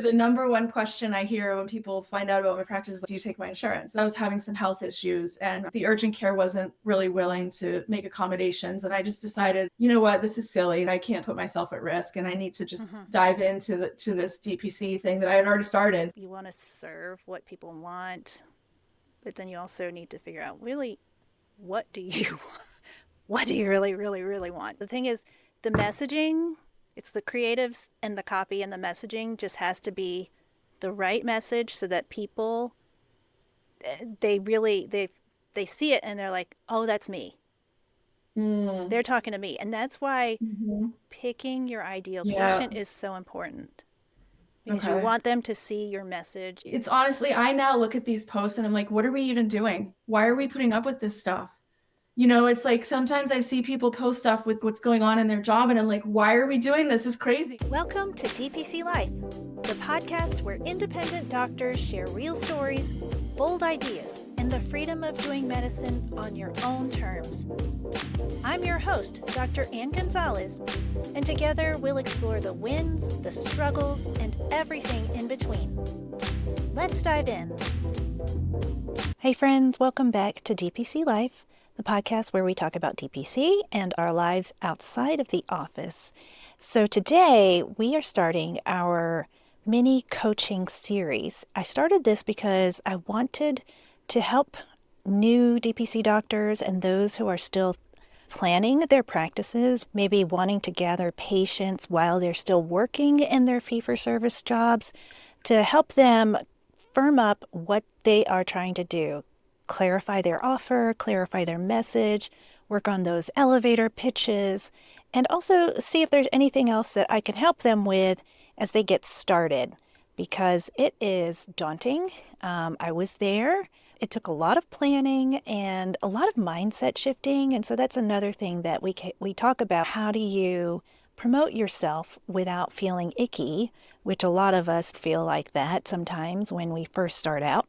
The number one question I hear when people find out about my practice is, do you take my insurance? I was having some health issues and the urgent care wasn't really willing to make accommodations. And I just decided, you know what, this is silly. I can't put myself at risk and I need to just dive into this DPC thing that I had already started. You want to serve what people want, but then you also need to figure out really, what do you really, really, really want? The thing is, the messaging, it's the creatives and the copy and the messaging just has to be the right message so that people, they see it and they're like, oh, that's me. They're talking to me. And that's why picking your ideal patient is so important. Because you want them to see your message. It's honestly, I now look at these posts and I'm like, what are we even doing? Why are we putting up with this stuff? You know, it's like sometimes I see people post stuff with what's going on in their job and I'm like, why are we doing this? This is crazy. Welcome to DPC Life, the podcast where independent doctors share real stories, bold ideas, and the freedom of doing medicine on your own terms. I'm your host, Dr. Ann Gonzalez, and together we'll explore the wins, the struggles, and everything in between. Let's dive in. Hey friends, welcome back to DPC Life, the podcast where we talk about DPC and our lives outside of the office. So today we are starting our mini coaching series. I started this because I wanted to help new DPC doctors and those who are still planning their practices, maybe wanting to gather patients while they're still working in their fee-for-service jobs, to help them firm up what they are trying to do. Clarify their offer, clarify their message, work on those elevator pitches, and also see if there's anything else that I can help them with as they get started, because it is daunting. I was there. It took a lot of planning and a lot of mindset shifting, and so that's another thing that we talk about. How do you promote yourself without feeling icky, which a lot of us feel like that sometimes when we first start out.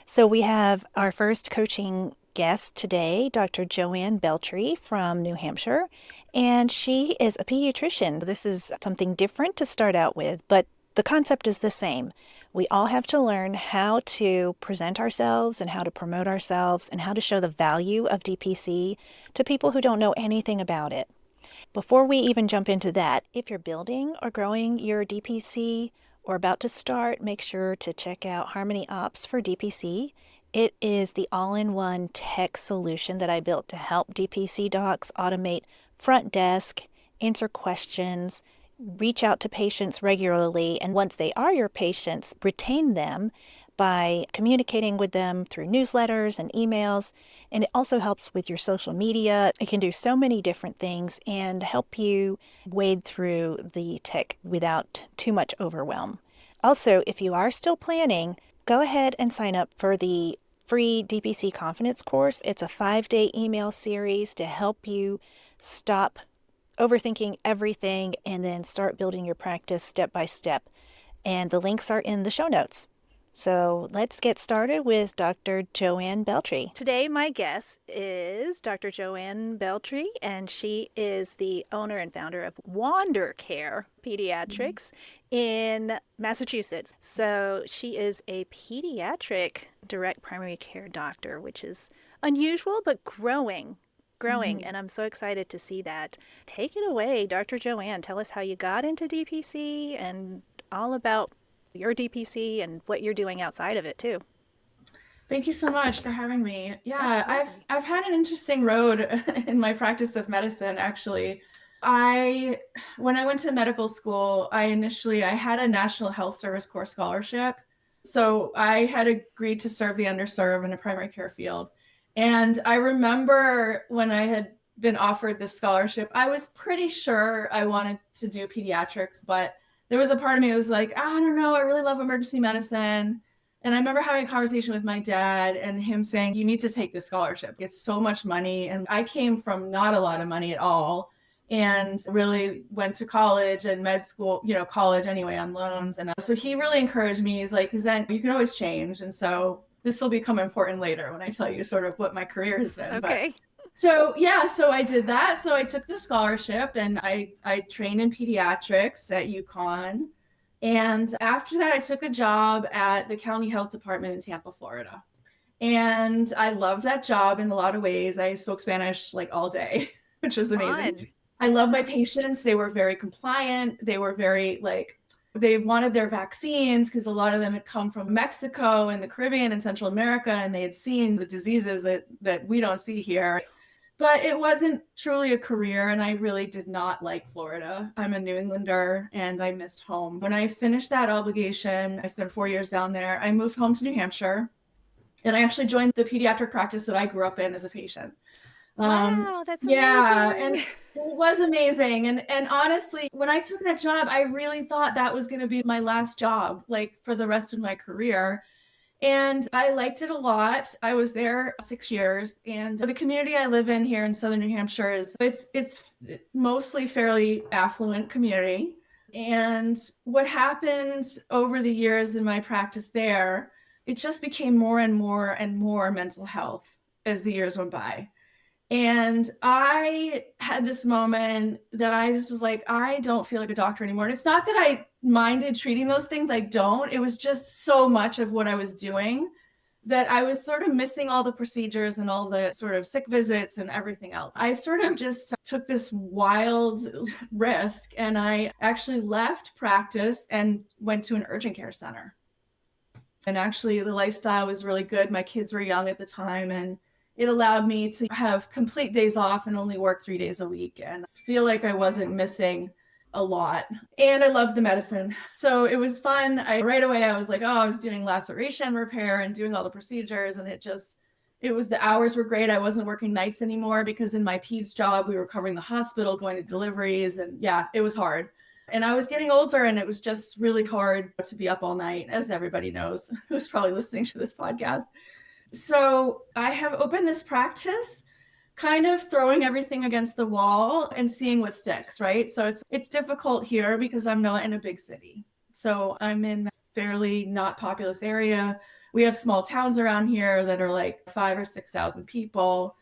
So we have our first coaching guest today, Dr. Ann Beltre from New Hampshire, and she is a pediatrician. This is something different to start out with, but the concept is the same. We all have to learn how to present ourselves and how to promote ourselves and how to show the value of DPC to people who don't know anything about it. Before we even jump into that, if you're building or growing your DPC or about to start, make sure to check out Harmony Ops for DPC. It is the all-in-one tech solution that I built to help DPC docs automate front desk, answer questions, reach out to patients regularly, and once they are your patients, retain them by communicating with them through newsletters and emails. And it also helps with your social media. It can do so many different things and help you wade through the tech without too much overwhelm. Also, if you are still planning, go ahead and sign up for the free DPC Confidence course. It's a 5-day email series to help you stop overthinking everything and then start building your practice step by step. And the links are in the show notes. So let's get started with Dr. Ann Beltre. Today, my guest is Dr. Ann Beltre, and she is the owner and founder of Wander Care Pediatrics in Massachusetts. So she is a pediatric direct primary care doctor, which is unusual, but growing. And I'm so excited to see that. Take it away, Dr. Ann. Tell us how you got into DPC and all about your DPC and what you're doing outside of it too. Thank you so much for having me. Yeah, I've had an interesting road in my practice of medicine, actually. When I went to medical school, I had a National Health Service Corps scholarship. So I had agreed to serve the underserved in a primary care field. And I remember when I had been offered this scholarship, I was pretty sure I wanted to do pediatrics, but there was a part of me that was like, I don't know, I really love emergency medicine. And I remember having a conversation with my dad and him saying, you need to take this scholarship. It's so much money. And I came from not a lot of money at all and really went to college and med school, college anyway on loans. And so he really encouraged me. He's like, because then you can always change. And so this will become important later when I tell you sort of what my career has been. Okay. So I did that. So I took the scholarship and I trained in pediatrics at UConn And after that, I took a job at the county health department in Tampa, Florida. And I loved that job in a lot of ways. I spoke Spanish like all day, which was amazing. Fun. I love my patients. They were very compliant. They were very they wanted their vaccines because a lot of them had come from Mexico and the Caribbean and Central America, and they had seen the diseases that we don't see here. But it wasn't truly a career, and I really did not like Florida. I'm a New Englander, and I missed home. When I finished that obligation, I spent 4 years down there. I moved home to New Hampshire, and I actually joined the pediatric practice that I grew up in as a patient. Wow, that's Yeah, amazing. and it was amazing. And honestly, when I took that job, I really thought that was going to be my last job, like for the rest of my career. And I liked it a lot. I was there 6 years, and the community I live in here in southern New Hampshire it's mostly fairly affluent community. And what happened over the years in my practice there, it just became more and more and more mental health as the years went by. And I had this moment that I just was like, I don't feel like a doctor anymore. And it's not that I minded treating those things. I don't. It was just so much of what I was doing that I was sort of missing all the procedures and all the sort of sick visits and everything else. I sort of just took this wild risk, and I actually left practice and went to an urgent care center. And actually, the lifestyle was really good. My kids were young at the time, and it allowed me to have complete days off and only work 3 days a week and feel like I wasn't missing a lot. And I loved the medicine. So it was fun. Right away, I was like, oh, I was doing laceration repair and doing all the procedures. And the hours were great. I wasn't working nights anymore because in my peds job, we were covering the hospital, going to deliveries. And yeah, it was hard. And I was getting older, and it was just really hard to be up all night, as everybody knows who's probably listening to this podcast. So I have opened this practice, kind of throwing everything against the wall and seeing what sticks, right? So it's difficult here because I'm not in a big city. So I'm in a fairly not populous area. We have small towns around here that are like 5,000 or 6,000 people.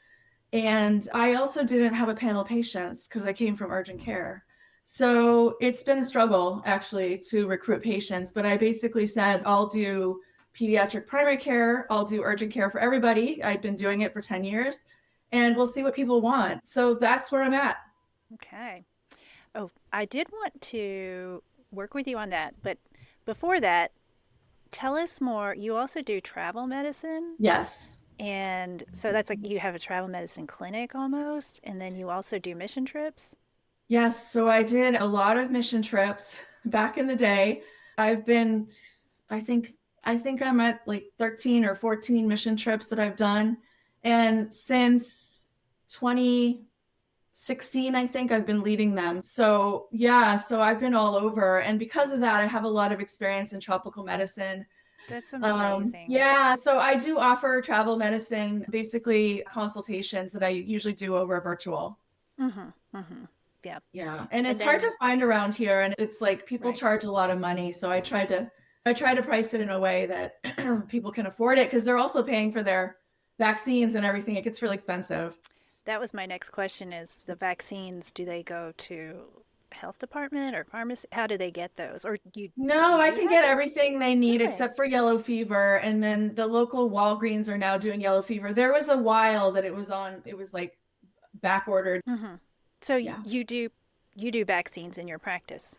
And I also didn't have a panel of patients because I came from urgent care. So it's been a struggle actually to recruit patients, but I basically said, I'll do pediatric primary care, I'll do urgent care for everybody. I've been doing it for 10 years, and we'll see what people want. So that's where I'm at. Okay. Oh, I did want to work with you on that, but before that, tell us more. You also do travel medicine? Yes. And so that's like you have a travel medicine clinic almost, and then you also do mission trips? Yes. So I did a lot of mission trips back in the day. I've been, I think, I think I'm at like 13 or 14 mission trips that I've done. And since 2016, I think I've been leading them. So yeah, so I've been all over. And because of that, I have a lot of experience in tropical medicine. That's amazing. Yeah, so I do offer travel medicine, basically consultations that I usually do over virtual. Mm-hmm. Mm-hmm. Yeah. Yeah. And it's hard to find around here. And it's like people charge a lot of money. So I try to price it in a way that people can afford it because they're also paying for their vaccines and everything. It gets really expensive. That was my next question is the vaccines, do they go to health department or pharmacy? How do they get those? Or No, I can get everything they need except for yellow fever. And then the local Walgreens are now doing yellow fever. There was a while that it was like back ordered. Mm-hmm. So yeah. you do vaccines in your practice?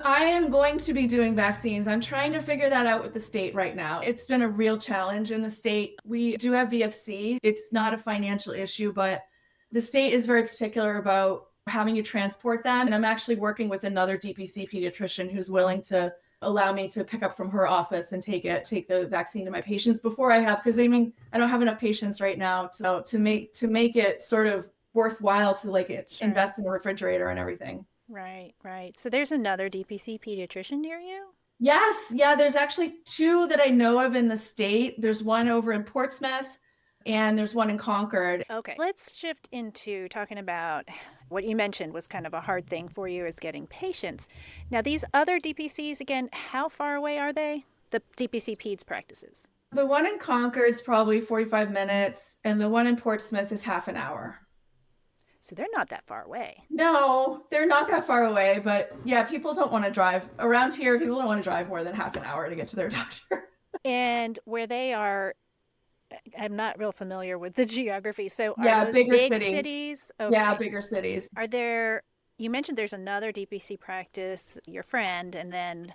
I am going to be doing vaccines. I'm trying to figure that out with the state right now. It's been a real challenge in the state. We do have VFC. It's not a financial issue, but the state is very particular about having you transport them. And I'm actually working with another DPC pediatrician who's willing to allow me to pick up from her office and take the vaccine to my patients before I have, because I don't have enough patients right now to make it sort of worthwhile to invest in a refrigerator and everything. Right. So there's another DPC pediatrician near you? Yes. Yeah, there's actually two that I know of in the state. There's one over in Portsmouth and there's one in Concord. Okay. Let's shift into talking about what you mentioned was kind of a hard thing for you is getting patients. Now, these other DPCs, again, how far away are they? The DPC peds practices? The one in Concord is probably 45 minutes and the one in Portsmouth is half an hour. So they're not that far away. No, they're not that far away, but yeah, people don't want to drive around here. People don't want to drive more than half an hour to get to their doctor. And where they are, I'm not real familiar with the geography. So are Yeah, those bigger big cities. cities? Yeah, Okay. bigger cities. Are there, you mentioned there's another DPC practice, your friend, and then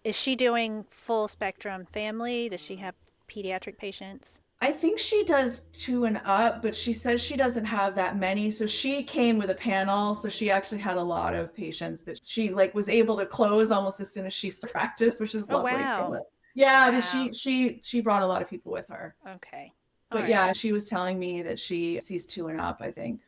is she doing full spectrum family? Does she have pediatric patients? I think she does 2 and up, but she says she doesn't have that many. So she came with a panel. So she actually had a lot of patients that she like was able to close almost as soon as she started practice, which is Oh, lovely. wow. Yeah, but Wow. she brought a lot of people with her. Okay. All But right. yeah, she was telling me that she sees 2 and up, I think.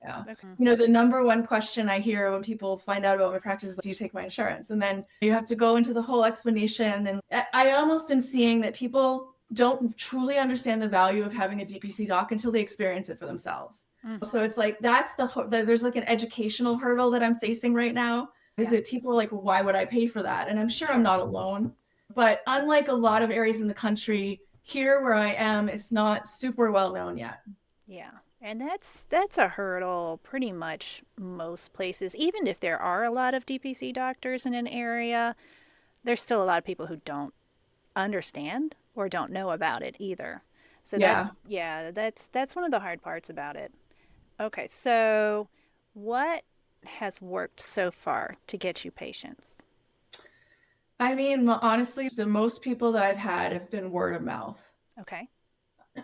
Yeah. Mm-hmm. Okay. The number one question I hear when people find out about my practice is, do you take my insurance? And then you have to go into the whole explanation. And I almost am seeing that people don't truly understand the value of having a DPC doc until they experience it for themselves. Mm-hmm. So it's like, there's like an educational hurdle that I'm facing right now. Is that people are like, why would I pay for that? And I'm sure I'm not alone. But unlike a lot of areas in the country, here where I am, it's not super well known yet. Yeah. And that's a hurdle pretty much most places. Even if there are a lot of DPC doctors in an area, there's still a lot of people who don't understand or don't know about it either. So that's one of the hard parts about it. Okay, so what has worked so far to get you patients? I mean, honestly, the most people that I've had have been word of mouth. Okay.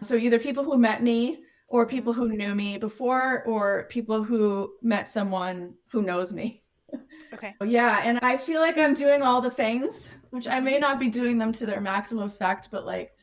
So either people who met me or people who knew me before or people who met someone who knows me. Okay. Yeah, and I feel like I'm doing all the things, which I may not be doing them to their maximum effect, but like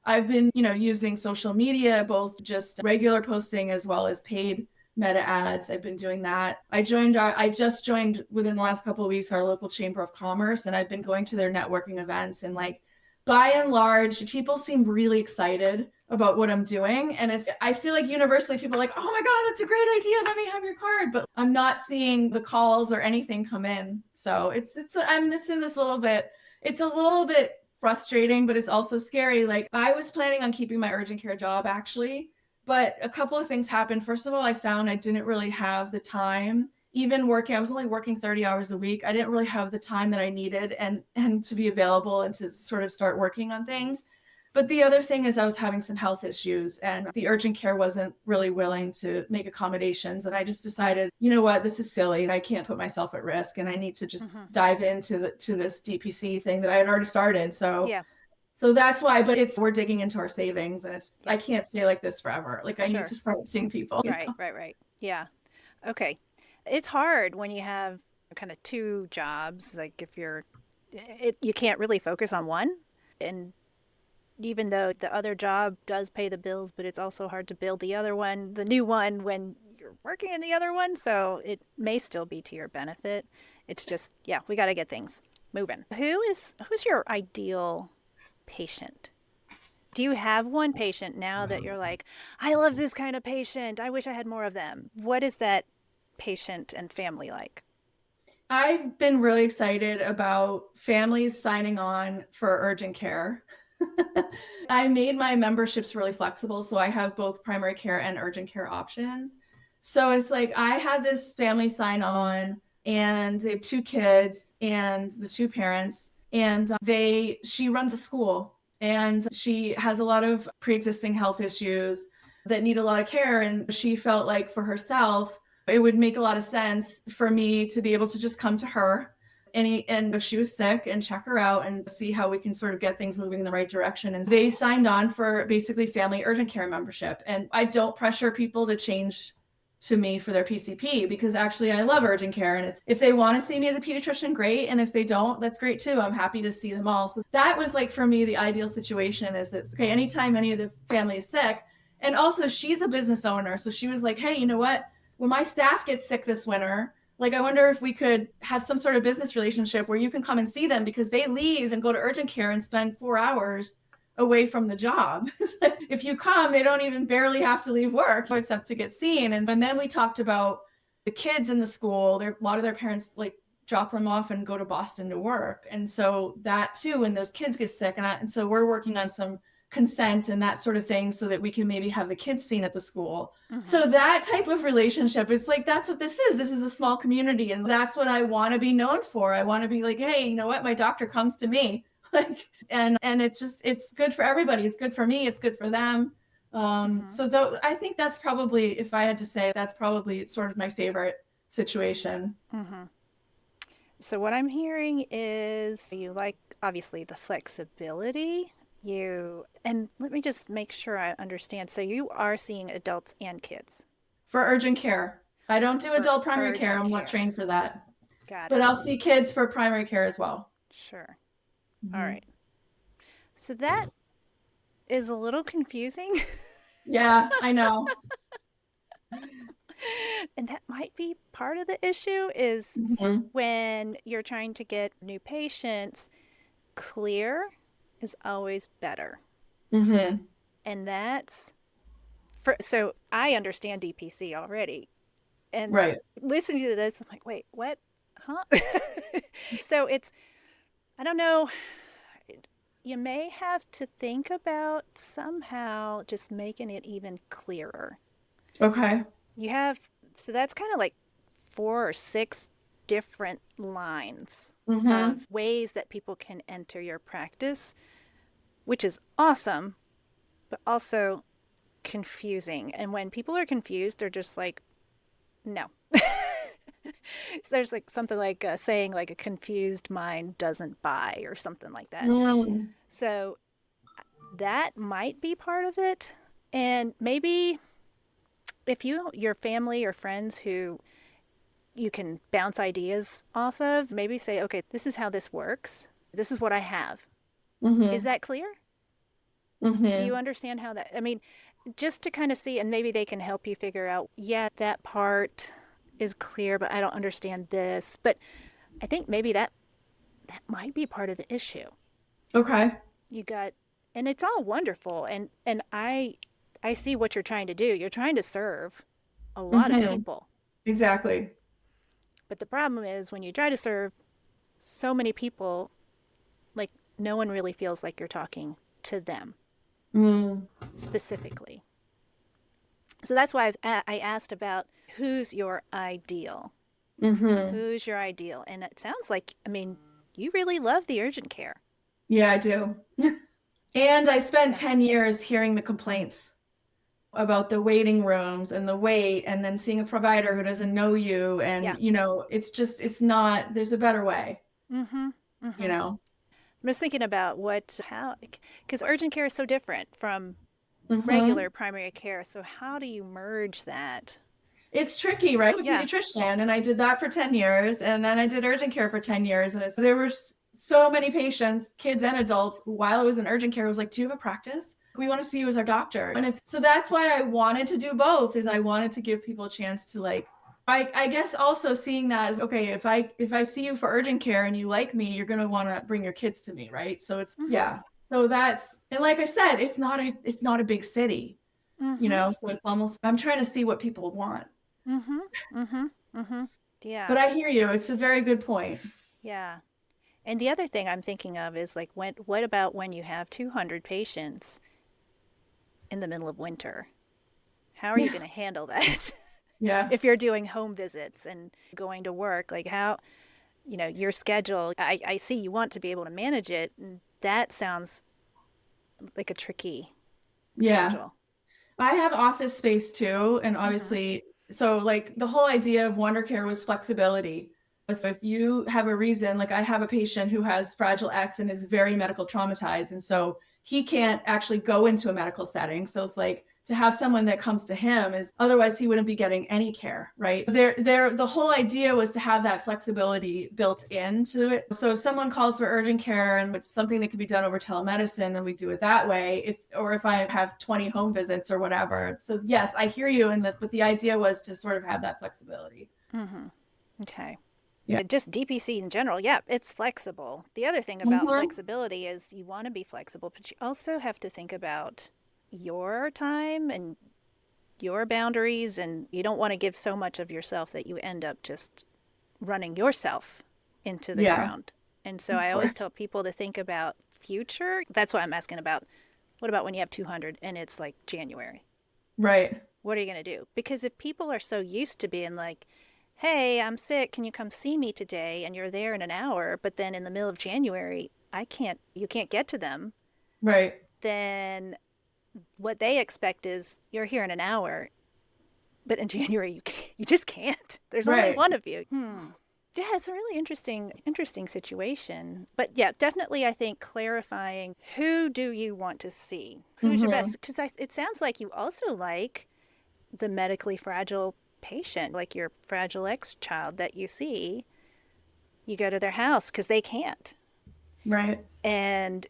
I've been, using social media, both just regular posting as well as paid meta ads. I've been doing that. I just joined within the last couple of weeks our local chamber of commerce, and I've been going to their networking events, and like by and large, people seem really excited about what I'm doing. And I feel like universally people are like, oh my God, that's a great idea. Let me have your card. But I'm not seeing the calls or anything come in. So I'm missing this little bit. It's a little bit frustrating, but it's also scary. Like I was planning on keeping my urgent care job actually, but a couple of things happened. First of all, I found I didn't really have the time. Even working, I was only working 30 hours a week. I didn't really have the time that I needed and to be available and to sort of start working on things. But the other thing is I was having some health issues and the urgent care wasn't really willing to make accommodations. And I just decided, you know what, this is silly. I can't put myself at risk and I need to just dive into this DPC thing that I had already started. So yeah. So that's why, but we're digging into our savings and I can't stay like this forever. Like I need to start seeing people. Right. Yeah. Okay. It's hard when you have kind of two jobs. Like if you can't really focus on one. And even though the other job does pay the bills, but it's also hard to build the new one when you're working in the other one. So it may still be to your benefit. It's just, we got to get things moving. Who's your ideal patient? Do you have one patient now that you're like, I love this kind of patient. I wish I had more of them. What is that patient and family like? I've been really excited about families signing on for urgent care. I made my memberships really flexible, so I have both primary care and urgent care options. So it's like I had this family sign on and they have 2 kids and the 2 parents, and she runs a school and she has a lot of pre-existing health issues that need a lot of care, and she felt like for herself it would make a lot of sense for me to be able to just come to her and if she was sick and check her out and see how we can sort of get things moving in the right direction. And they signed on for basically family urgent care membership. And I don't pressure people to change to me for their PCP because actually I love urgent care. And if they want to see me as a pediatrician, great. And if they don't, that's great too. I'm happy to see them all. So that was like for me, the ideal situation is that, okay, anytime any of the family is sick. And also she's a business owner. So she was like, hey, you know what? When my staff gets sick this winter, like, I wonder if we could have some sort of business relationship where you can come and see them because they leave and go to urgent care and spend 4 hours away from the job. If you come, they don't even barely have to leave work except to get seen. And then we talked about the kids in the school. A lot of their parents like drop them off and go to Boston to work. And so that too, when those kids get sick. And so we're working on some consent and that sort of thing so that we can maybe have the kids seen at the school. Mm-hmm. So that type of relationship, it's like, that's what this is. This is a small community. And that's what I want to be known for. I want to be like, hey, you know what? My doctor comes to me. Like, and it's good for everybody. It's good for me. It's good for them. So though, I think that's probably, if I had to say, that's probably sort of my favorite situation. Mm-hmm. So what I'm hearing is you like, obviously, the flexibility. And let me just make sure I understand. So you are seeing adults and kids. For urgent care. I don't do adult primary care. I'm not trained for that. Got it. But I'll see kids for primary care as well. Sure. All right. So that is a little confusing. Yeah, I know. And that might be part of the issue is when you're trying to get new patients, clear is always better. Mm-hmm. And that's so I understand DPC already. And listening to this, I'm like, wait, what? Huh? So I don't know. You may have to think about somehow just making it even clearer. Okay. So that's kind of like 4 or 6 different lines of ways that people can enter your practice, which is awesome, but also confusing. And when people are confused, they're just like, no. So there's like something like saying like a confused mind doesn't buy or something like that. So that might be part of it. And maybe if your family or friends who you can bounce ideas off of, maybe say, okay, this is how this works. This is what I have. Is that clear? Do you understand how that, I mean, just to kind of see, and maybe they can help you figure out, yeah, that part is clear, but I don't understand this. But I think maybe that might be part of the issue. Okay. And it's all wonderful. And I see what you're trying to do. You're trying to serve a lot of people. Exactly. But the problem is when you try to serve so many people, like no one really feels like you're talking to them specifically. So that's why I asked about who's your ideal. Who's your ideal? And it sounds like, I mean, you really love the urgent care. Yeah, I do. And I spent 10 years hearing the complaints about the waiting rooms and the wait, and then seeing a provider who doesn't know you. And, you know, it's not, there's a better way, you know? I'm just thinking about because urgent care is so different from regular primary care. So how do you merge that? It's tricky, right? I'm a pediatrician, and I did that for 10 years. And then I did urgent care for 10 years. And there were so many patients, kids and adults, while I was in urgent care, I was like, do you have a practice? We want to see you as our doctor. And so that's why I wanted to do both, is I wanted to give people a chance to like, I guess also seeing that as, okay, if I see you for urgent care and you like me, you're going to want to bring your kids to me. Right. So it's, so that's, and like I said, it's not a big city, you know, so it's almost, I'm trying to see what people want. Yeah. But I hear you. It's a very good point. Yeah. And the other thing I'm thinking of is like, what about when you have 200 patients in the middle of winter? How are you going to handle that? Yeah. If you're doing home visits and going to work, like how, you know, your schedule, I see you want to be able to manage it. And that sounds like a tricky schedule. I have office space too. And obviously, so like the whole idea of Wander Care was flexibility. So if you have a reason, like I have a patient who has Fragile X and is very medical traumatized. And so he can't actually go into a medical setting. So it's like to have someone that comes to him is, otherwise he wouldn't be getting any care, right? The whole idea was to have that flexibility built into it. So if someone calls for urgent care and it's something that could be done over telemedicine, then we do it that way. If I have 20 home visits or whatever. So yes, I hear you. But the idea was to sort of have that flexibility. Okay. Yeah. Just DPC in general, it's flexible. The other thing about flexibility is you want to be flexible, but you also have to think about your time and your boundaries, and you don't want to give so much of yourself that you end up just running yourself into the ground. And so I always tell people to think about future. That's why I'm asking about What about when you have 200 and it's like January? Right. What are you going to do? Because if people are so used to being like, hey, I'm sick, can you come see me today? And you're there in an hour, but then in the middle of January, you can't get to them, Right. then what they expect is you're here in an hour, but in January you just can't. There's only Right. one of you. Yeah, it's a really interesting situation. But yeah, definitely I think clarifying who do you want to see? Who's your Mm-hmm. best? Because it sounds like you also like the medically fragile patient, like your Fragile X child that you see. You go to their house because they can't. Right. And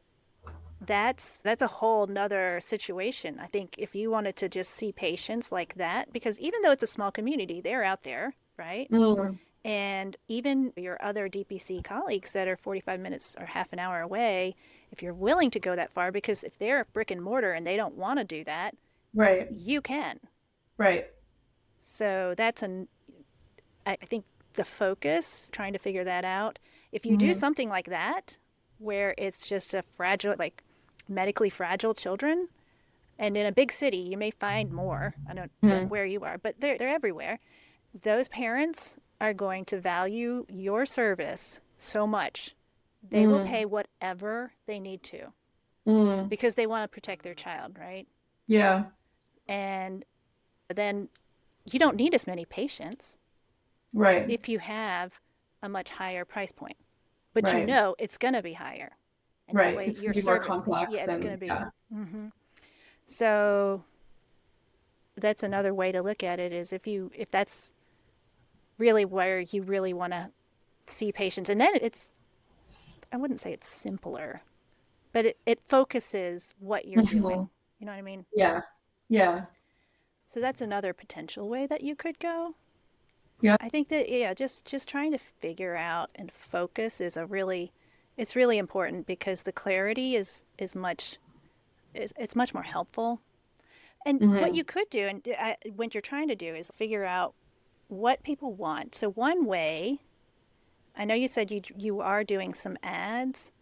that's a whole nother situation. I think if you wanted to just see patients like that, because even though it's a small community, they're out there, right? Mm. And even your other DPC colleagues that are 45 minutes or half an hour away, if you're willing to go that far, because if they're brick and mortar and they don't want to do that, Right. you can. Right. So I think the focus, trying to figure that out. If you do Mm-hmm. something like that, where it's just a fragile, like medically fragile children, and in a big city, you may find more. I don't know Mm-hmm. where you are, but they're everywhere. Those parents are going to value your service so much. They will Mm-hmm. pay whatever they need to Mm-hmm. because they want to protect their child, right? Yeah. And then you don't need as many patients Right. if you have a much higher price point. But you Right. know it's going to be higher. And that Right. way It's your gonna be more service, yeah, complex it's going to and be. yeah. hmm So that's another way to look at it is if that's really where you really want to see patients. And then I wouldn't say it's simpler, but it focuses what you're Mm-hmm. doing. You know what I mean? Yeah. Yeah. So that's another potential way that you could go. Yeah. I think that yeah, just trying to figure out and focus is it's really important because the clarity is it's much more helpful. And what Mm-hmm. you could do and what you're trying to do is figure out what people want. So one way, I know you said you are doing some ads.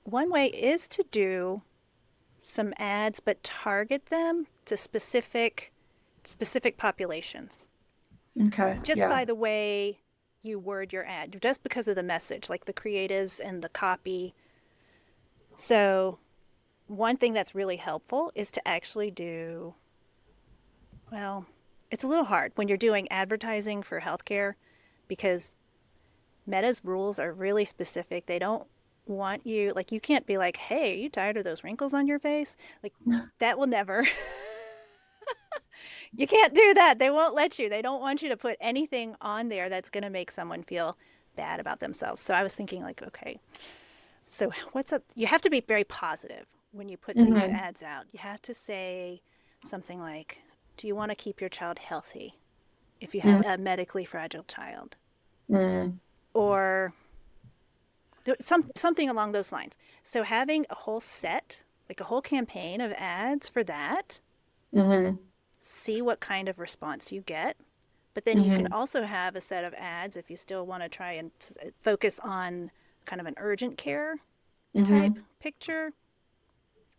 One way is to do some ads but target them to specific populations. Okay. Just Yeah. by the way you word your ad, just because of the message, like the creatives and the copy. So, one thing that's really helpful is to actually do, well, it's a little hard when you're doing advertising for healthcare because Meta's rules are really specific. They don't want you, like, you can't be like, hey, are you tired of those wrinkles on your face? Like, that will never. You can't do that. They won't let you. They don't want you to put anything on there that's going to make someone feel bad about themselves. So I was thinking, like, okay, so what's up? You have to be very positive when you put these Mm-hmm. ads out. You have to say something like, do you want to keep your child healthy if you have a medically fragile child? Mm-hmm. Or something along those lines. So having a whole set, like a whole campaign of ads for that, Mm-hmm. see what kind of response you get. But then you can Mm-hmm. also have a set of ads if you still want to try and focus on kind of an urgent care type Mm-hmm. picture.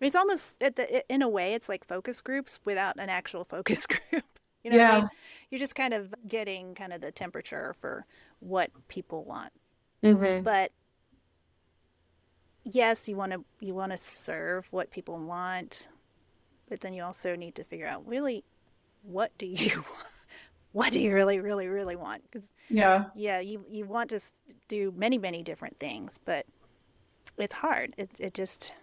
I mean, it's almost in a way, it's like focus groups without an actual focus group. You know what I mean? Yeah. You're just kind of getting kind of the temperature for what people want. Mm-hmm. But yes, you want to serve what people want, but then you also need to figure out really what do you what do you really want? Because Yeah. yeah, you want to do many different things, but it's hard. It just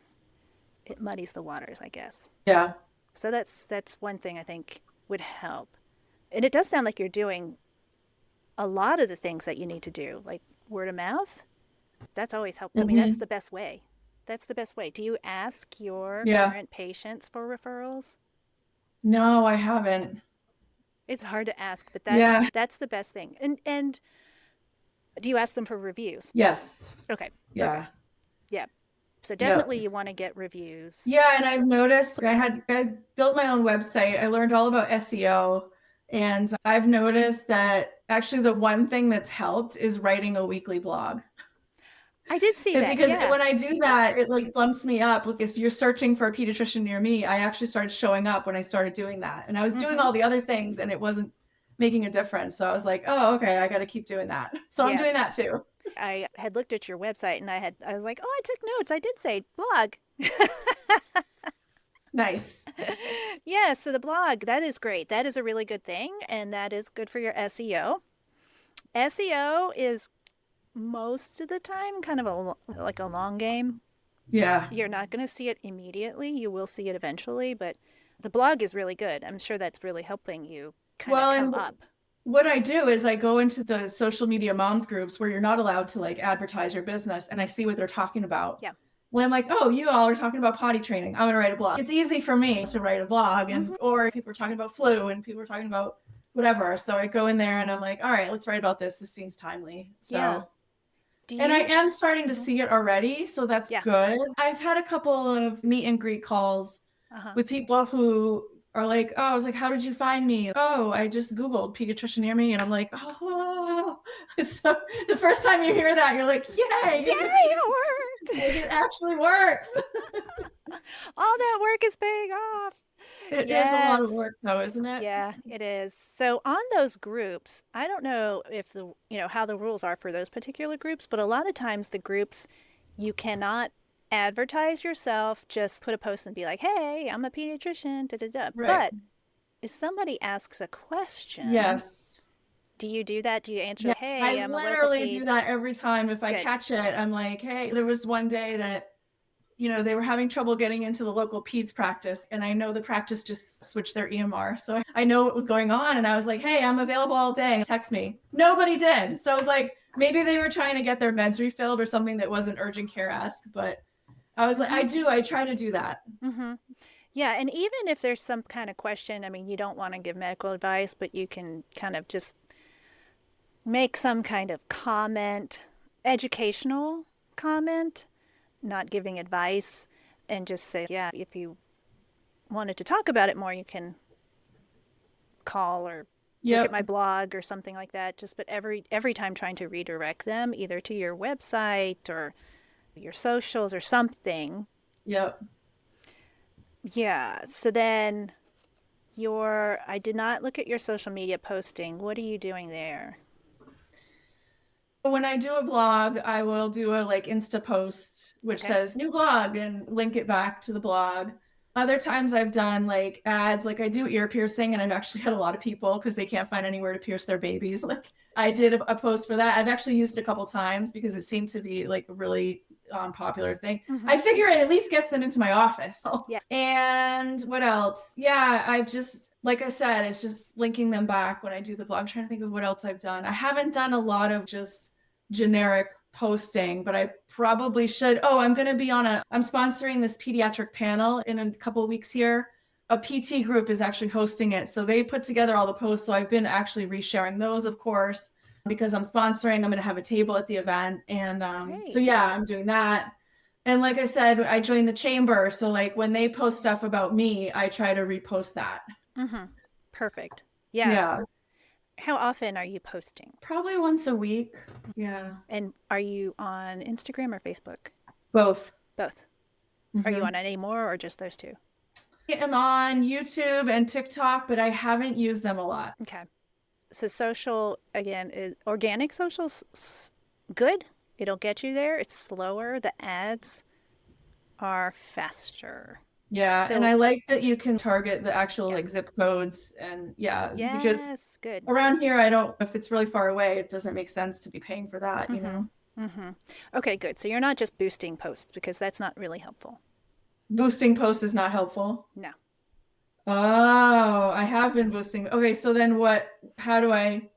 it muddies the waters, I guess. Yeah. So that's one thing I think would help. And it does sound like you're doing a lot of the things that you need to do, like word of mouth. That's always helpful. I mean, that's Mm-hmm. the best way. That's the best way. Do you ask your Yeah. current patients for referrals? No, I haven't. It's hard to ask, but Yeah. that's the best thing. And do you ask them for reviews? Yes. Okay. Okay. Yeah. Yeah. So Yep. definitely you want to get reviews. Yeah, and I've noticed like, I built my own website. I learned all about SEO, and I've noticed that actually the one thing that's helped is writing a weekly blog. I did see that. Because Yeah. when I do that, it like bumps me up. Like if you're searching for a pediatrician near me, I actually started showing up when I started doing that. And I was doing all the other things and it wasn't making a difference. So I was like, oh, okay, I got to keep doing that. So I'm Yeah. doing that too. I had looked at your website and I was like, oh, I took notes. I did say blog. Nice. Yeah, so the blog, that is great. That is a really good thing, and that is good for your SEO. SEO is most of the time kind of like a long game. Yeah. You're not going to see it immediately. You will see it eventually, but the blog is really good. I'm sure that's really helping you kind of come up. What I do is I go into the social media moms groups where you're not allowed to like advertise your business and I see what they're talking about. Yeah. When I'm like, oh, you all are talking about potty training. I'm gonna write a blog. It's easy for me to write a blog and or people are talking about flu and people are talking about whatever. So I go in there and I'm like, all right, let's write about this. This seems timely. So yeah. and I am starting to see it already, so that's good. I've had a couple of meet and greet calls with people who are like, oh, I was like, how did you find me? Oh, I just Googled pediatrician near me. And I'm like, oh, so the first time you hear that, you're like, yay, it worked. It actually works. All that work is paying off. It is a lot of work though, isn't it? Yeah, it is. So on those groups, I don't know if how the rules are for those particular groups, but a lot of times the groups, you cannot advertise yourself, just put a post and be like, hey, I'm a pediatrician, da da da. Right. But if somebody asks a question, do you do that? Do you answer, hey, I'm a local I literally do that every time. If I catch it, I'm like, hey, there was one day that, they were having trouble getting into the local peds practice. And I know the practice just switched their EMR. So I know what was going on. And I was like, hey, I'm available all day. Text me. Nobody did. So I was like, maybe they were trying to get their meds refilled or something that wasn't urgent care ask. But I was like, I try to do that. Yeah. And even if there's some kind of question, I mean, you don't want to give medical advice, but you can kind of just make some kind of comment, educational comment, not giving advice, and just say, yeah, if you wanted to talk about it more, you can call or look at my blog or something like that. But every time trying to redirect them either to your website or your socials or something. Yep. Yeah. So then I did not look at your social media posting. What are you doing there? When I do a blog, I will do a Insta post which says new blog and link it back to the blog. Other times I've done ads, I do ear piercing and I've actually had a lot of people because they can't find anywhere to pierce their babies. I did a post for that. I've actually used it a couple times because it seemed to be a really popular thing. I figure it at least gets them into my office. Yes. And what else? Yeah, I've just, like I said, it's just linking them back when I do the blog. I'm trying to think of what else I've done. I haven't done a lot of just generic posting, but I probably should. Oh, I'm sponsoring this pediatric panel in a couple of weeks here. A PT group is actually hosting it. So they put together all the posts. So I've been actually resharing those, of course, because I'm sponsoring. I'm going to have a table at the event. And so, yeah, I'm doing that. And like I said, I joined the chamber. So when they post stuff about me, I try to repost that. Perfect. Yeah. How often are you posting? Probably once a week. Yeah. And are you on Instagram or Facebook? Both. Are you on any more or just those two? I'm on YouTube and TikTok, but I haven't used them a lot. Okay. So social, again, is organic social's good. It'll get you there. It's slower. The ads are faster. Yeah, and I like that you can target the actual zip codes and because good. Around here, if it's really far away, it doesn't make sense to be paying for that, you know? Okay, good. So you're not just boosting posts because that's not really helpful. Boosting posts is not helpful? No. Oh, I have been boosting. Okay, so then how do I...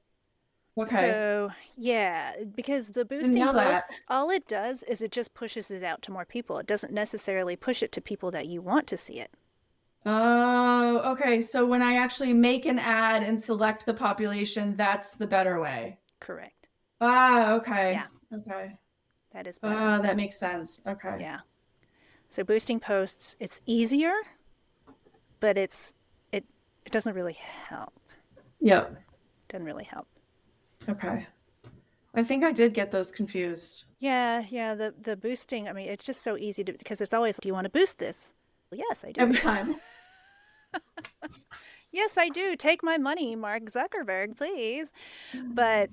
Okay. So, yeah, because the boosting posts, all it does is it just pushes it out to more people. It doesn't necessarily push it to people that you want to see it. Oh, okay. So when I actually make an ad and select the population, that's the better way. Correct. Ah, okay. Yeah. Okay. That is better. That makes sense. Okay. Yeah. So boosting posts, it's easier, but it doesn't really help. Yep. Doesn't really help. Okay. I think I did get those confused Yeah, the boosting, I mean, it's just so easy to, because it's always, do you want to boost this? Well, yes, I do. every time. Yes, I do. Take my money, Mark Zuckerberg, please. But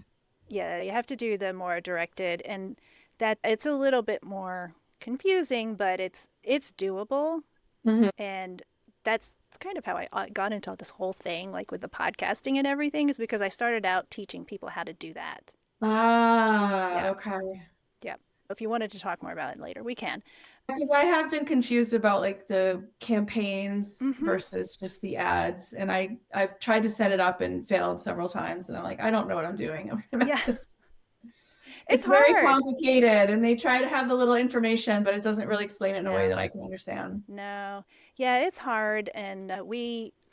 yeah, you have to do the more directed, and that it's a little bit more confusing, but it's doable. Hmm. And that's kind of how I got into this whole thing, like with the podcasting and everything, is because I started out teaching people how to do that. Ah, Yeah, okay. yeah. If you wanted to talk more about it later, we can. Because I have been confused about like the campaigns Mm-hmm. versus just the ads. And I've tried to set it up and failed several times. And I'm like, I don't know what I'm doing. I'm gonna Yeah, mess this. it's It's very hard. complicated and they try to have the little information, but it doesn't really explain it in a way No, that I can understand. no. Yeah, it's hard. And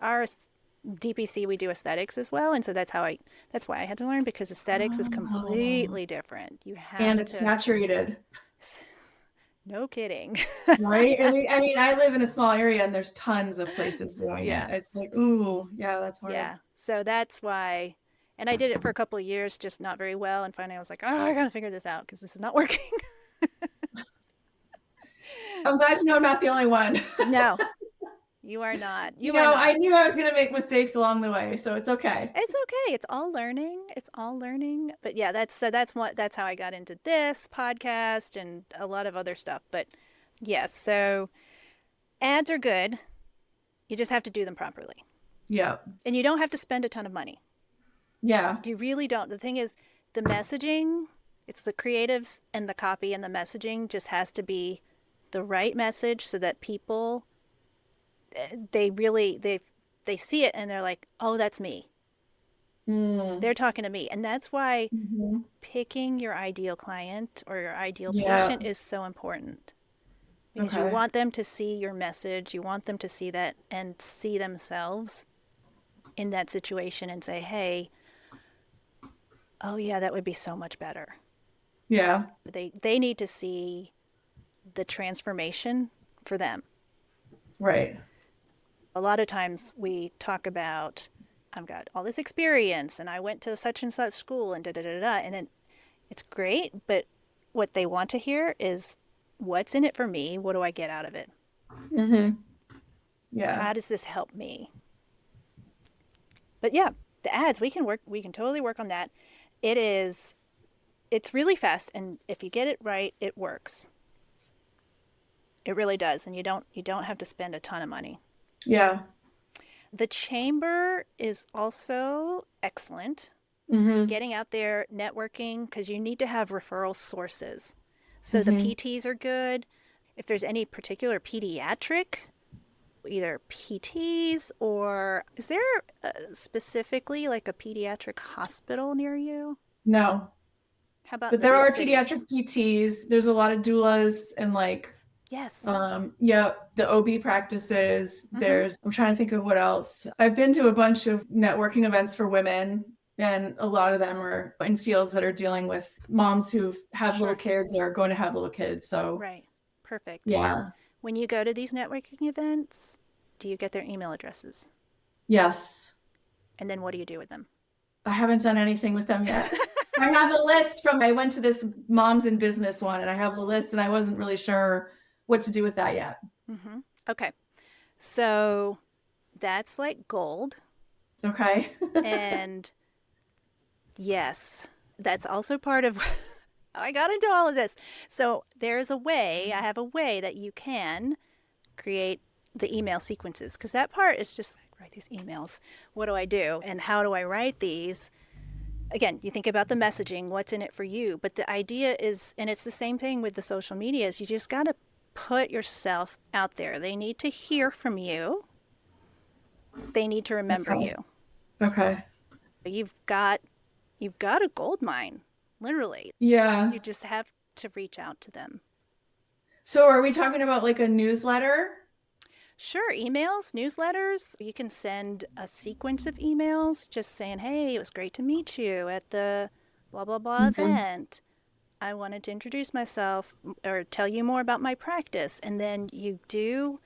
our DPC, we do aesthetics as well. And so that's why I had to learn, because aesthetics is Oh. completely different. You And have it's to, saturated, no kidding. right? And I mean, I live in a small area and there's tons of places doing it. Yeah. It's like, ooh, yeah, that's hard. Yeah. So that's why, and I did it for a couple of years, just not very well. And finally I was like, oh, I got to figure this out because this is not working. I'm glad to know I'm not the only one. No, you are not. You You are know, I not. knew I was going to make mistakes along the way, so it's okay. It's okay. It's all learning. It's all learning. But yeah, that's how I got into this podcast and a lot of other stuff. But yes, so ads are good. You just have to do them properly. Yeah. And you don't have to spend a ton of money. Yeah. You really don't. The thing is, the messaging, it's the creatives and the copy, and the messaging just has to be the right message so that people, they really, they see it and they're like, oh, that's me. Mm. They're talking to me. And that's why Hmm. picking your ideal client or your ideal Yeah. patient is so important, because you Okay. want them to see your message. You want them to see that and see themselves in that situation and say, hey, oh, yeah, that would be so much better. Yeah. They need to see the transformation for them. Right. A lot of times we talk about, I've got all this experience and I went to such and such school and da da da da, and it's great, but what they want to hear is, what's in it for me? What do I get out of it? Hmm. Yeah. How does this help me? But yeah, the ads, we can totally work on that. It is it's really fast, and if you get it right, it works. It really does, and you don't have to spend a ton of money. Yeah. The chamber is also excellent. Hmm. Getting out there, networking, because you need to have referral sources. So the Hmm. PTs are good. If there's any particular pediatric, either PTs, or is there specifically like a pediatric hospital near you? No. How about But in the there big are pediatric cities? PTs. There's a lot of doulas and like Yes. yeah, the OB practices. Mm-hmm. I'm trying to think of what else. I've been to a bunch of networking events for women, and a lot of them are in fields that are dealing with moms who have little Sure. kids or are going to have little kids. So, Right. Perfect. yeah. When you go to these networking events, do you get their email addresses? Yes. And then what do you do with them? I haven't done anything with them yet. I have a list from I went to this moms in business one and I have a list and I wasn't really sure what to do with that yet. Mm-hmm. Okay. So that's like gold. Okay. And yes, that's also part of I got into all of this. So I have a way that you can create the email sequences, because that part is just like, write these emails. What do I do? And how do I write these? Again, you think about the messaging, what's in it for you. But the idea is, and it's the same thing with the social medias, you just got to put yourself out there. They need to hear from you, they need to remember Okay. you. Okay. You've got a gold mine, literally. Yeah. You just have to reach out to them. So are we talking about like a newsletter? Sure, emails, newsletters. You can send a sequence of emails just saying, hey, it was great to meet you at the blah, blah, blah Mhm. event. I wanted to introduce myself or tell you more about my practice. And then you do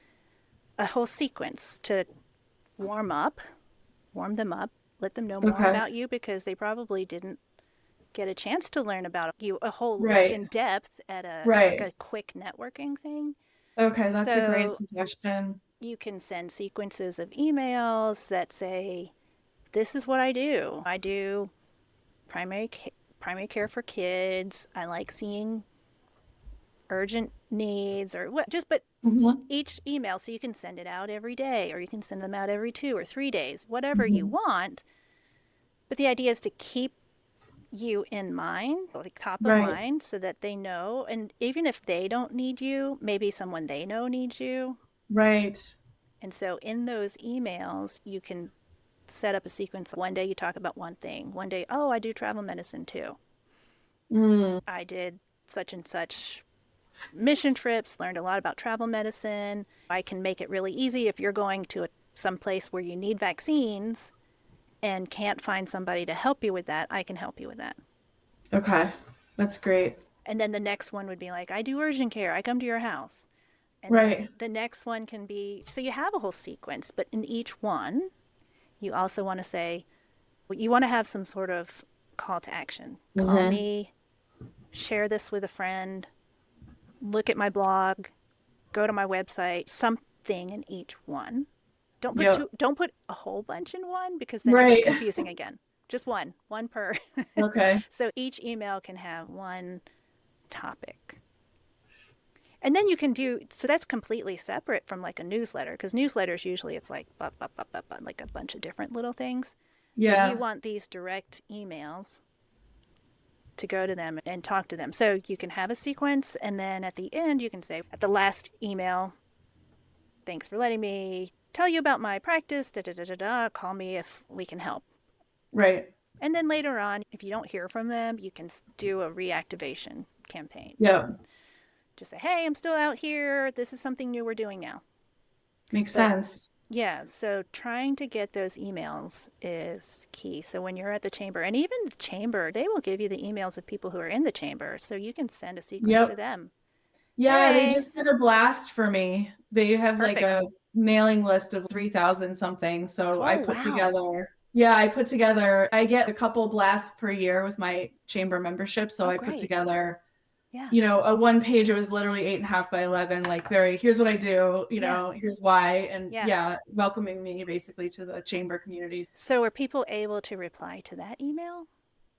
a whole sequence to warm them up, let them know more Okay. about you, because they probably didn't get a chance to learn about you a whole like Right. in depth at like Right. a quick networking thing. Okay, that's a great So suggestion. you can send sequences of emails that say, this is what I do. I do primary primary care for kids. I like seeing urgent needs or what, just, but Hmm. each email, so you can send it out every day or you can send them out every 2 or 3 days, whatever you Hmm. want. But the idea is to keep you in mind, like top of Right. mind, so that they know. And even if they don't need you, maybe someone they know needs you. Right. And so in those emails, you can set up a sequence. One day you talk about one thing. One day, oh, I do travel medicine too. Mm. I did such and such mission trips, learned a lot about travel medicine. I can make it really easy if you're going to some place where you need vaccines and can't find somebody to help you with that. I can help you with that. Okay. That's great. And then the next one would be like, I do urgent care. I come to your house. And Right. then the next one can be, so you have a whole sequence, but in each one, you also want to say, you want to have some sort of call to action. Call Hmm. me, share this with a friend, look at my blog, go to my website, something in each one. Yep. Don't put a whole bunch in one because then it gets Right. confusing again. Just one per. Okay. So each email can have one topic. And then you can do, so that's completely separate from like a newsletter, because newsletters usually it's like like a bunch of different little things. But you Yeah. want these direct emails to go to them and talk to them. So you can have a sequence, and then at the end, you can say, at the last email, thanks for letting me tell you about my practice, da da da da da, call me if we can help. Right. And then later on, if you don't hear from them, you can do a reactivation campaign. Yep. Just say, hey, I'm still out here. This is something new we're doing now. Makes But sense. yeah, so trying to get those emails is key. So when you're at the chamber, and even the chamber, they will give you the emails of people who are in the chamber. So you can send a sequence to Yep. them. Yeah, they Hey, just did a blast for me. They have like perfect. a mailing list of 3,000 something. So Oh, wow. I get a couple blasts per year with my chamber membership. So Oh, I put great. together, Yeah. a one page. It was literally 8.5 by 11, like very, here's what I do, Yeah. here's why. And Yeah. yeah, welcoming me basically to the chamber community. So were people able to reply to that email?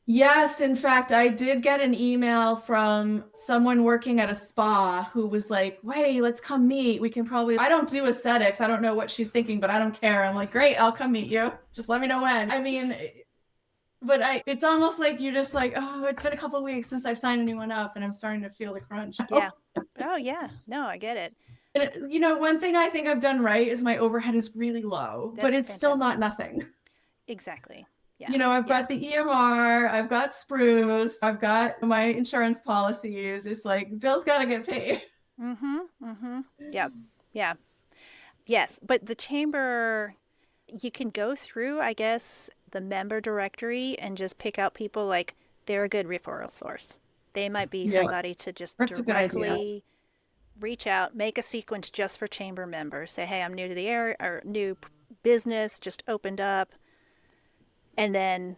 Yes, in fact, I did get an email from someone working at a spa who was like, "Hey, let's come meet. We can probably, I don't do aesthetics. I don't know what she's thinking, but I don't care." I'm like, "Great, I'll come meet you. Just let me know when." I mean, but it's almost like you're just like, "Oh, it's been a couple of weeks since I've signed anyone up and I'm starting to feel the crunch." Yeah. Oh, yeah. No, I get it. And, one thing I think I've done right is my overhead is really low, but That's it's still not fantastic. nothing. Exactly. Yeah. I've Yeah. got the EMR, I've got spruce, I've got my insurance policies. It's like bills got to get paid. Mm-hmm. Mm-hmm. Yeah. Yeah. Yes. But the chamber, you can go through, I guess, the member directory and just pick out people like they're a good referral source. They might be Yeah, somebody to just that's a good idea. directly reach out, make a sequence just for chamber members. Say, hey, I'm new to the area or new business, just opened up. And then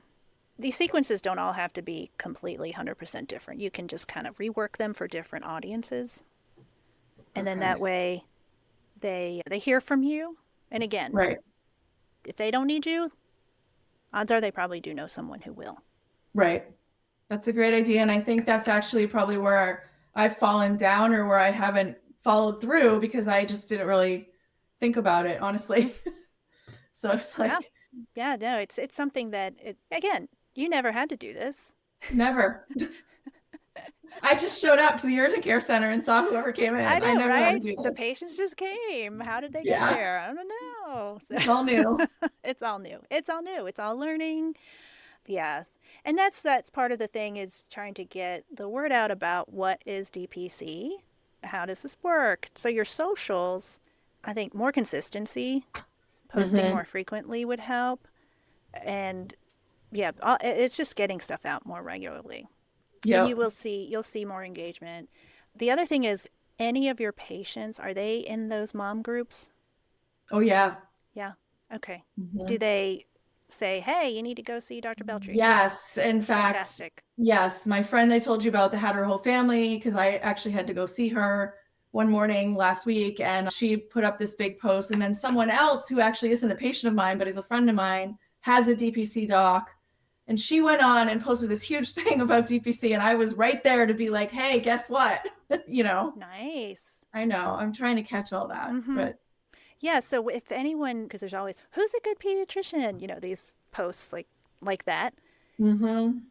these sequences don't all have to be completely 100% different. You can just kind of rework them for different audiences. And then that Okay. way they hear from you. And again, Right. if they don't need you, odds are they probably do know someone who will. Right. That's a great idea. And I think that's actually probably where I've fallen down or where I haven't followed through because I just didn't really think about it, honestly. So it's Yeah. like, Yeah, no, it's something that again, you never had to do this. never. I just showed up to the urgent care center and saw whoever came I in. I know, never had to right? do The this. patients just came. How did they get Yeah. there? I don't know. It's all new. It's all new. It's all new. It's all learning. Yeah. And that's part of the thing is trying to get the word out about what is DPC, how does this work? So your socials, I think more consistency, posting Hmm. more frequently would help. And yeah, it's just getting stuff out more regularly. And Yep. you'll see more engagement. The other thing is any of your patients, are they in those mom groups? Oh, yeah. Yeah. Okay. Do Hmm. they say, hey, you need to go see Dr. Beltre. Yes. In fact, Fantastic. yes. My friend I told you about that had her whole family, because I actually had to go see her one morning last week, and she put up this big post. And then someone else who actually isn't a patient of mine, but is a friend of mine, has a DPC doc. And she went on and posted this huge thing about DPC. And I was right there to be like, hey, guess what? Nice. I know. I'm trying to catch all that. But yeah. So if anyone, because there's always, who's a good pediatrician? These posts like that.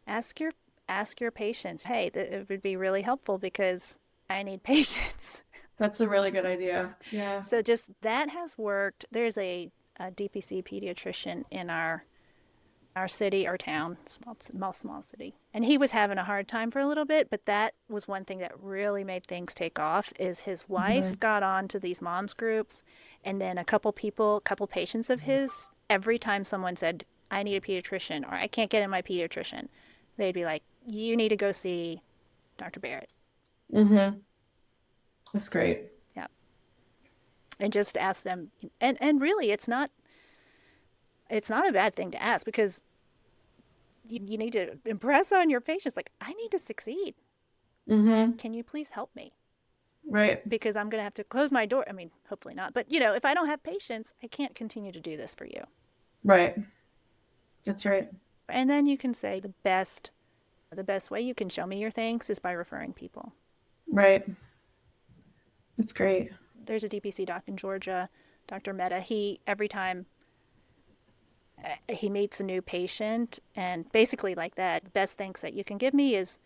Ask your patients, hey, it would be really helpful because I need patients. That's a really good idea. Yeah. So just that has worked. There's a DPC pediatrician in our city or town, small city, and he was having a hard time for a little bit, but that was one thing that really made things take off. Is his wife got on to these moms groups, and then a couple patients of his, every time someone said, I need a pediatrician, or I can't get in my pediatrician, they'd be like, you need to go see Dr. Barrett. That's great. Yeah. And just ask them, and really it's not a bad thing to ask, because you need to impress on your patients, like, I need to succeed. Can you please help me? Right. Because I'm going to have to close my door. I mean, hopefully not, but if I don't have patients, I can't continue to do this for you. Right. That's right. And then you can say the best way you can show me your thanks is by referring people. Right. That's great. There's a DPC doc in Georgia, Dr. Mehta. Every time he meets a new patient, and basically like that, the best thanks that you can give me is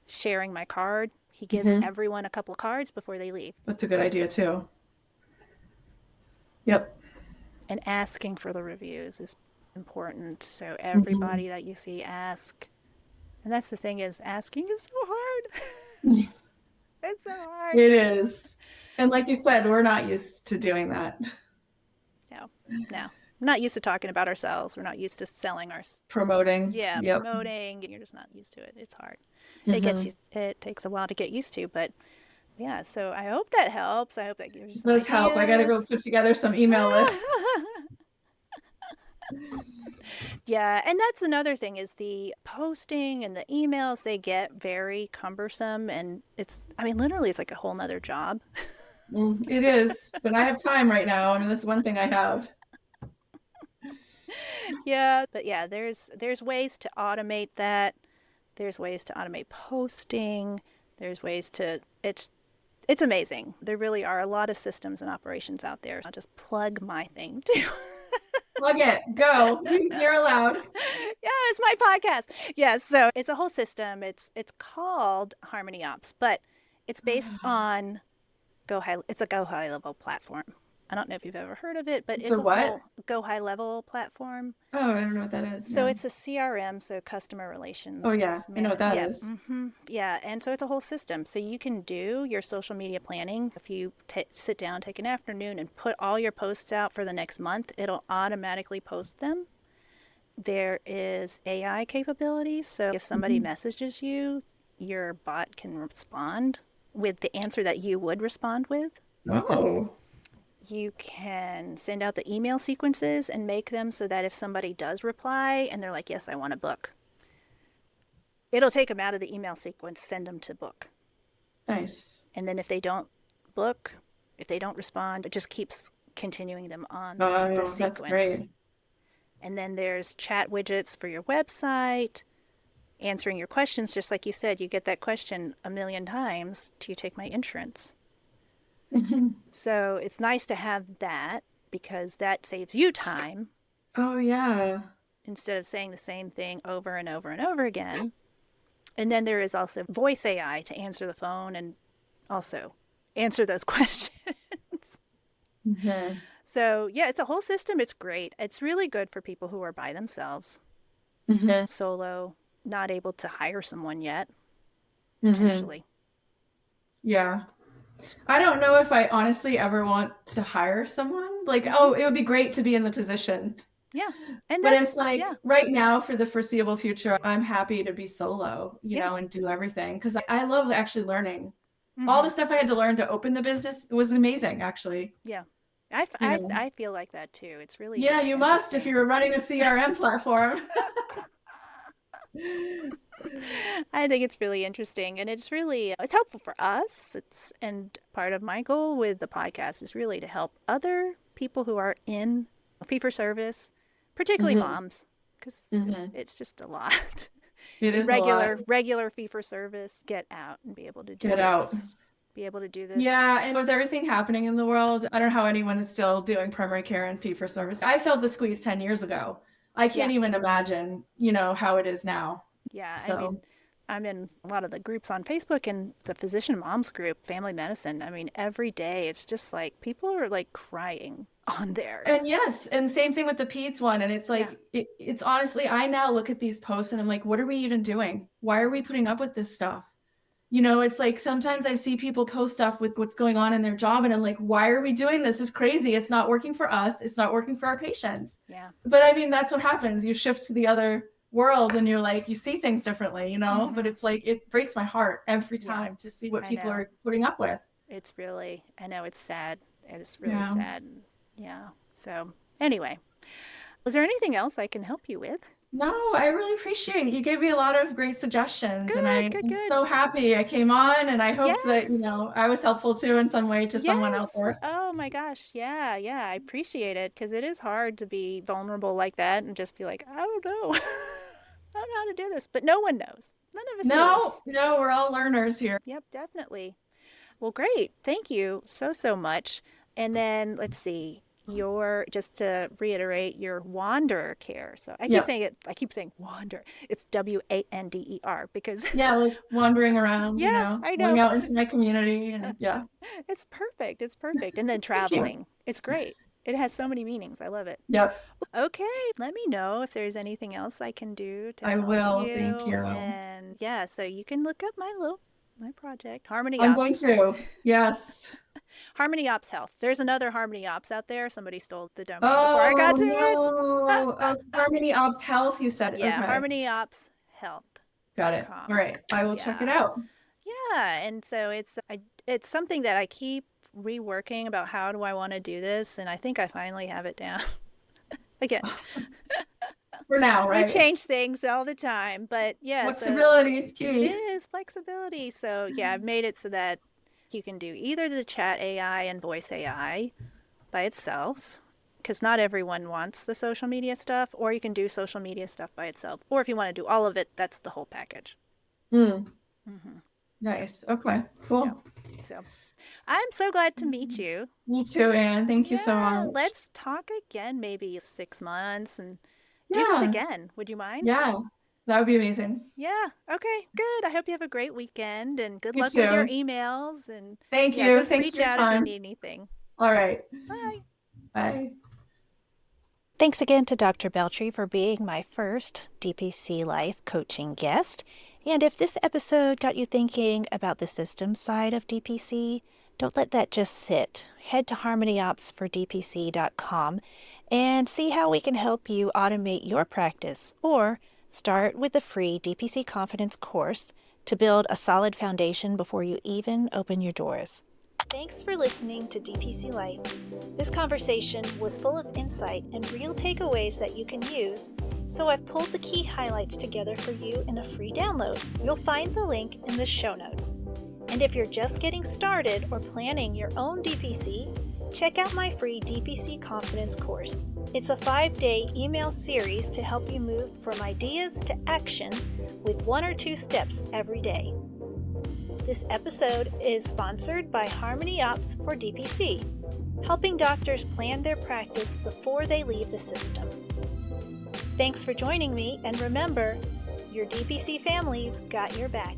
sharing my card. He gives everyone a couple cards before they leave. That's a good idea too. Yep. And asking for the reviews is important. So everybody that you see, ask. And that's the thing, is asking is so hard. It's so hard. It is. And like you said, we're not used to doing that. No. We're not used to talking about ourselves. We're not used to selling promoting. Yeah, promoting. You're just not used to it. It's hard. It takes a while to get used to, but yeah. So I hope that helps. I hope that gives you some ideas. Help. I got to go put together some email lists. Yeah, and that's another thing, is the posting and the emails, they get very cumbersome, and literally it's like a whole nother job. It is, but I have time right now. I mean, that's one thing I have. Yeah, but yeah, there's ways to automate that. There's ways to automate posting. There's ways to, it's amazing. There really are a lot of systems and operations out there. I'll just plug my thing too. Plug it. Go. You're allowed. Yeah, it's my podcast. Yeah, so it's a whole system. It's called Harmony Ops, but it's based on it's a Go High Level platform. I don't know if you've ever heard of it, but it's a whole Go High Level platform. Oh, I don't know what that is. So it's a CRM, so customer relations. Oh, yeah. I know what that is. Yeah, and so it's a whole system. So you can do your social media planning. If you sit down, take an afternoon, and put all your posts out for the next month, it'll automatically post them. There is AI capabilities. So if somebody messages you, your bot can respond with the answer that you would respond with. Oh. You can send out the email sequences and make them so that if somebody does reply and they're like, yes, I want to book, it'll take them out of the email sequence, send them to book. Nice. And then if they don't book, if they don't respond, it just keeps continuing them on the sequence. That's great. And then there's chat widgets for your website, answering your questions. Just like you said, you get that question a million times. Do you take my insurance? So it's nice to have that, because that saves you time. Oh, yeah. Instead of saying the same thing over and over and over again. And then there is also voice AI to answer the phone and also answer those questions. So, yeah, it's a whole system. It's great. It's really good for people who are by themselves, solo, not able to hire someone yet, potentially. Yeah. I don't know if I honestly ever want to hire someone. Like, oh, it would be great to be in the position. Yeah. But it's like, right now, for the foreseeable future, I'm happy to be solo, you know, and do everything. Because I love actually learning. All the stuff I had to learn to open the business was amazing, actually. Yeah. you know. I feel like that too. It's really, Yeah, really you must if interesting. you were running a CRM platform. I think it's really interesting, and it's helpful for us. And part of my goal with the podcast is really to help other people who are in fee for service, particularly Hmm. moms, because Hmm. it's just a lot. It In is a lot. regular fee for service, get out and be able to do Get out. this. Be able to do this. Yeah, and with everything happening in the world, I don't know how anyone is still doing primary care and fee for service. I felt the squeeze 10 years ago. I Yeah. can't even imagine, how it is now. Yeah, I So, mean, I'm in a lot of the groups on Facebook and the physician moms group, family medicine. I mean, every day it's just like people are like crying on there. and yes, and same thing with the peds one. And it's Yeah. like, it's honestly, I now look at these posts and I'm like, what are we even doing? Why are we putting up with this stuff? It's like sometimes I see people post stuff with what's going on in their job, and I'm like, why are we doing this? It's crazy. It's not working for us. It's not working for our patients. Yeah. But I mean, that's what happens. You shift to the other world and you're like, you see things differently, but it's like, it breaks my heart every Yeah. time to see what I people know. are putting up with. I know it's sad. It's really Yeah. sad. Yeah. So, anyway, is there anything else I can help you with? No, I really appreciate it. You gave me a lot of great suggestions, and Good, good, I'm good. so happy I came on, and I hope that, Yes. I was helpful too in some way to someone out Yes. there. Oh my gosh. Yeah, yeah. I appreciate it because it is hard to be vulnerable like that and just be like, I don't know. I don't know how to do this, but no one knows. None of us No, knows. no, we're all learners here. Yep, definitely. Well, great. Thank you so, so much. And then let's see. Just to reiterate, your Wander Care. So Yeah. I keep saying Wander. It's Wander because Yeah, like wandering around, yeah, I going know. out into my community, and yeah. It's perfect. It's perfect. And then Thank you. traveling. It's great. It has so many meanings. I love it. Yep, Okay, let me know if there's anything else I can do to I help will. Thank you. you. And yeah, so you can look up my project, Harmony I'm going Ops. to. Yes. Harmony Ops Health. There's another Harmony Ops out there. Somebody stole the domain before I Oh got to it. no. Harmony Ops Health, you said. Yeah, Okay. Got it. harmonyopshealth.com. All right. I will check it Yeah. out. Yeah, and so it's something that I keep reworking about how do I want to do this, and I think I finally have it down. Again, Awesome. For now, we right? change things all the time, but yeah, Flexibility is it key. is flexibility. So yeah, I've made it so that you can do either the chat AI and voice AI by itself, because not everyone wants the social media stuff, or you can do social media stuff by itself, or if you want to do all of it, that's the whole package. Mm. Mm-hmm. Nice. Okay. Cool. Yeah. So I'm so glad to meet you. Me too, Ann. Thank you so much. Let's talk again, maybe 6 months, and do this Yeah. again. Would you mind? Yeah. That would be amazing. Yeah. Okay. Good. I hope you have a great weekend and good You luck with your too. emails. And Thank yeah, you. just Thanks reach for your out if you time. need anything. All right. Bye. Bye. Thanks again to Dr. Beltre for being my first DPC Life coaching guest. And if this episode got you thinking about the systems side of DPC, don't let that just sit. Head to harmonyopsfordpc.com and see how we can help you automate your practice, or start with the free DPC Confidence course to build a solid foundation before you even open your doors. Thanks for listening to DPC Life. This conversation was full of insight and real takeaways that you can use, so I've pulled the key highlights together for you in a free download. You'll find the link in the show notes. And if you're just getting started or planning your own DPC, check out my free DPC Confidence course. It's a 5-day email series to help you move from ideas to action with 1 or 2 steps every day. This episode is sponsored by Harmony Ops for DPC, helping doctors plan their practice before they leave the system. Thanks for joining me, and remember, your DPC family's got your back.